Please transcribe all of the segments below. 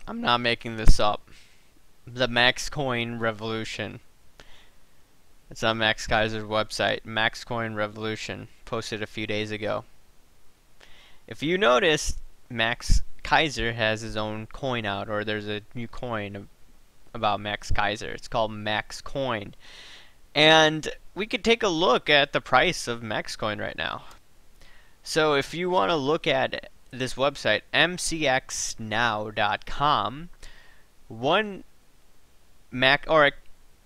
I'm not making this up. The MaxCoin Revolution. It's on Max Kaiser's website. MaxCoin Revolution. Posted a few days ago. If you notice, Max Kaiser has his own coin out, or there's a new coin about Max Kaiser. It's called MaxCoin. And we could take a look at the price of MaxCoin right now. So if you want to look at this website, mcxnow.com, one or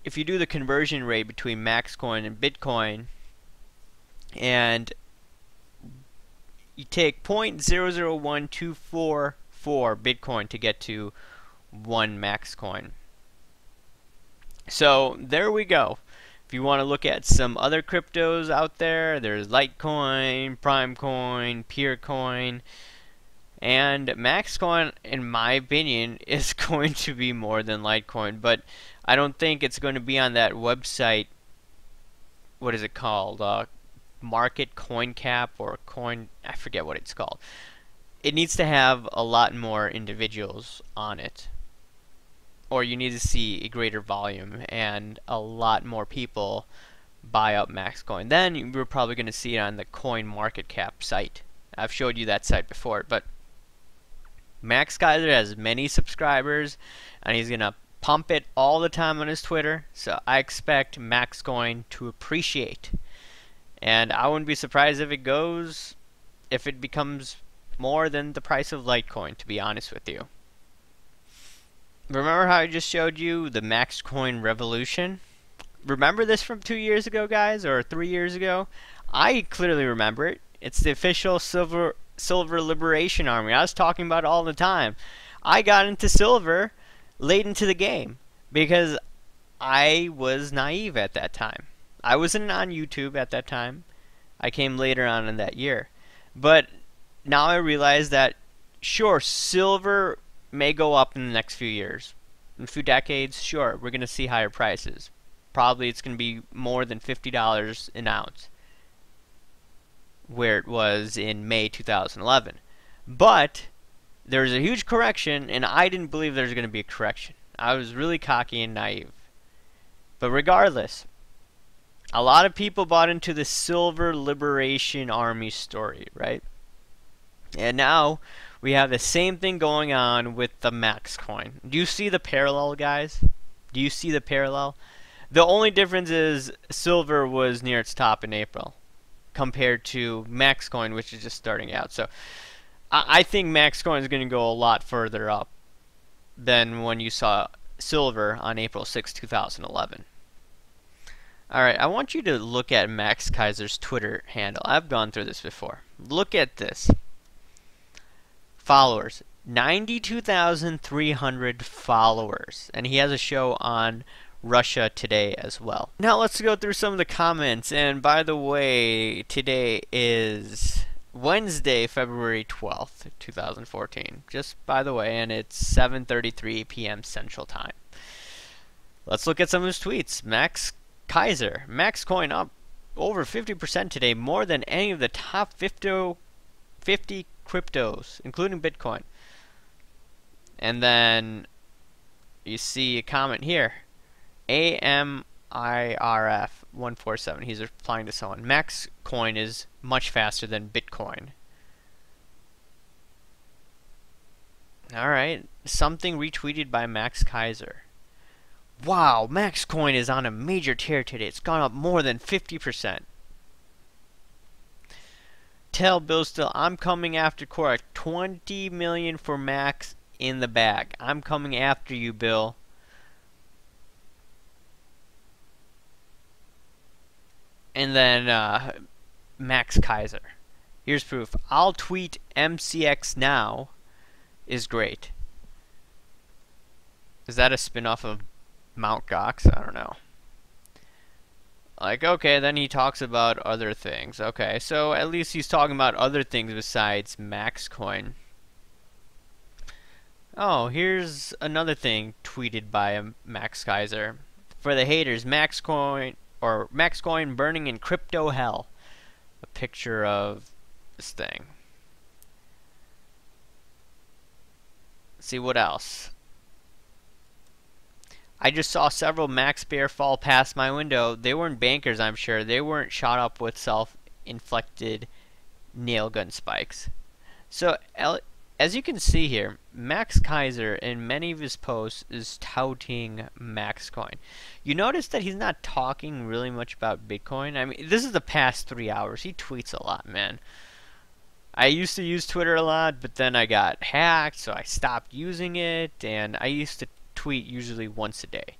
if you do the conversion rate between MaxCoin and Bitcoin, and you take 0.001244 Bitcoin to get to one MaxCoin. So there we go. If you want to look at some other cryptos out there, there's Litecoin, Primecoin, Peercoin, and MaxCoin, in my opinion, is going to be more than Litecoin, but I don't think it's going to be on that website. What is it called? Market Coin Cap or Coin, I forget what it's called. It needs to have a lot more individuals on it, or you need to see a greater volume and a lot more people buy up MaxCoin. Then you're probably going to see it on the Coin Market Cap site. I've showed you that site before, but Max Kaiser has many subscribers, and he's going to pump it all the time on his Twitter, so I expect MaxCoin to appreciate. And I wouldn't be surprised if it becomes more than the price of Litecoin, to be honest with you. Remember how I just showed you the MaxCoin Revolution? Remember this from 2 years ago, guys, or 3 years ago? I clearly remember it. It's the official Silver Liberation Army. I was talking about it all the time. I got into silver late into the game because I was naive at that time. I wasn't on YouTube at that time. I came later on in that year. But now I realize that, sure, silver may go up in the next few years. In a few decades, sure, we're going to see higher prices. Probably it's going to be more than $50 an ounce, where it was in May 2011. But there's a huge correction, and I didn't believe there was going to be a correction. I was really cocky and naive. But regardless, a lot of people bought into the Silver Liberation Army story, right? And now we have the same thing going on with the MaxCoin. Do you see the parallel, guys? Do you see the parallel? The only difference is silver was near its top in April compared to MaxCoin, which is just starting out. So I think MaxCoin is going to go a lot further up than when you saw silver on April 6, 2011. Alright, I want you to look at Max Kaiser's Twitter handle. I've gone through this before. Look at this. Followers. 92,300 followers. And he has a show on Russia Today as well. Now let's go through some of the comments. And by the way, today is Wednesday, February 12th, 2014. Just by the way, and it's 7:33 p.m. Central Time. Let's look at some of his tweets. Max Kaiser. MaxCoin up over 50% today, more than any of the top 50 cryptos, including Bitcoin. And then you see a comment here. AMIRF 147. He's replying to someone. MaxCoin is much faster than Bitcoin. Alright. Something retweeted by Max Kaiser. Wow, MaxCoin is on a major tear today. It's gone up more than 50%. Tell Bill Still, I'm coming after Korak. 20 million for Max in the bag. I'm coming after you, Bill. And then Max Kaiser. Here's proof. I'll tweet MCX now is great. Is that a spin-off of Mount Gox? I don't know. Like, okay, then he talks about other things. Okay, so at least he's talking about other things besides MaxCoin. Oh, here's another thing tweeted by Max Kaiser. For the haters, MaxCoin burning in crypto hell. A picture of this thing. See what else. I just saw several Max Bear fall past my window. They weren't bankers, I'm sure. They weren't shot up with self-inflicted nail gun spikes. So, as you can see here, Max Kaiser in many of his posts is touting MaxCoin. You notice that he's not talking really much about Bitcoin. I mean, this is the past 3 hours. He tweets a lot, man. I used to use Twitter a lot, but then I got hacked, so I stopped using it, and I used to tweet usually once a day.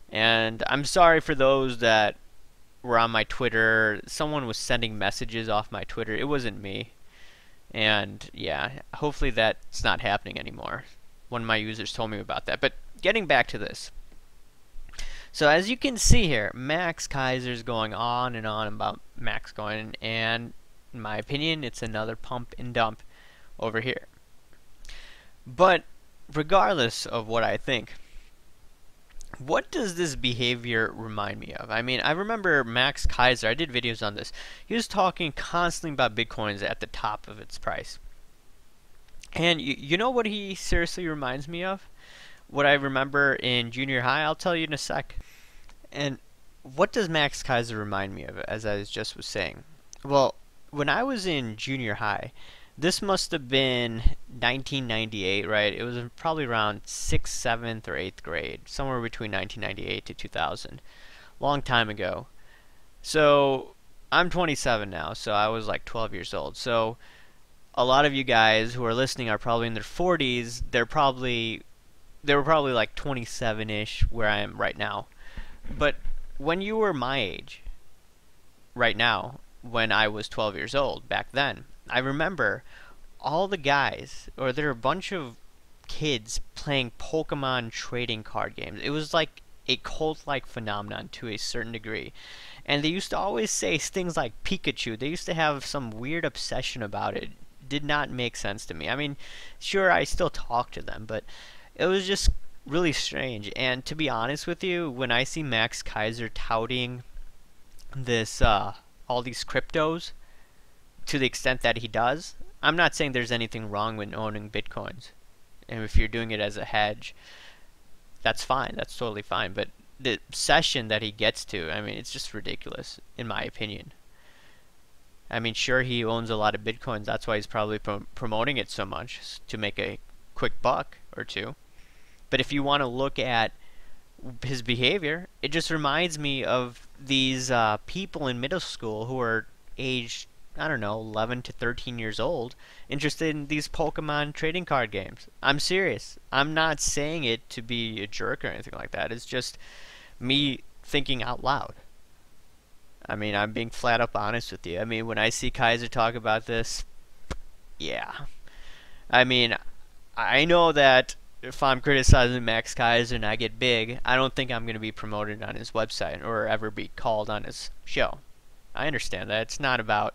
And I'm sorry for those that were on my Twitter. Someone was sending messages off my Twitter. It wasn't me. And yeah, hopefully that's not happening anymore. One of my users told me about that. But getting back to this. So as you can see here, Max Kaiser's going on and on about MaxCoin, and in my opinion, it's another pump and dump over here. But regardless of what I think, what does this behavior remind me of? I mean, I remember Max Kaiser, I did videos on this. He was talking constantly about Bitcoins at the top of its price. And you know what he seriously reminds me of? What I remember in junior high? I'll tell you in a sec. And what does Max Kaiser remind me of, as I just was saying? Well, when I was in junior high, this must have been 1998, right? It was probably around 6th, 7th, or 8th grade, somewhere between 1998 to 2000. Long time ago. So, I'm 27 now, so I was like 12 years old. So, a lot of you guys who are listening are probably in their 40s. They were probably like 27-ish, where I am right now. But when you were my age, right now, when I was 12 years old, back then, I remember all the guys, or there were a bunch of kids playing Pokemon trading card games. It was like a cult-like phenomenon to a certain degree. And they used to always say things like Pikachu. They used to have some weird obsession about it. Did not make sense to me. I mean, sure, I still talk to them, but it was just really strange. And to be honest with you, when I see Max Kaiser touting this, all these cryptos, to the extent that he does, I'm not saying there's anything wrong with owning Bitcoins. And if you're doing it as a hedge, that's fine. That's totally fine. But the obsession that he gets to, I mean, it's just ridiculous, in my opinion. I mean, sure, he owns a lot of Bitcoins. That's why he's probably promoting it so much, to make a quick buck or two. But if you want to look at his behavior, it just reminds me of these people in middle school who are aged, I don't know, 11 to 13 years old, interested in these Pokemon trading card games. I'm serious. I'm not saying it to be a jerk or anything like that. It's just me thinking out loud. I mean, I'm being flat up honest with you. I mean, when I see Kaiser talk about this, yeah. I mean, I know that if I'm criticizing Max Kaiser and I get big, I don't think I'm going to be promoted on his website or ever be called on his show. I understand that. It's not about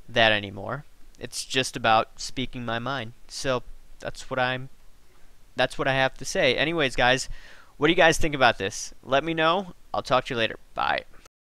that anymore. It's just about speaking my mind. So that's what I have to say. Anyways, guys, what do you guys think about this? Let me know. I'll talk to you later. Bye.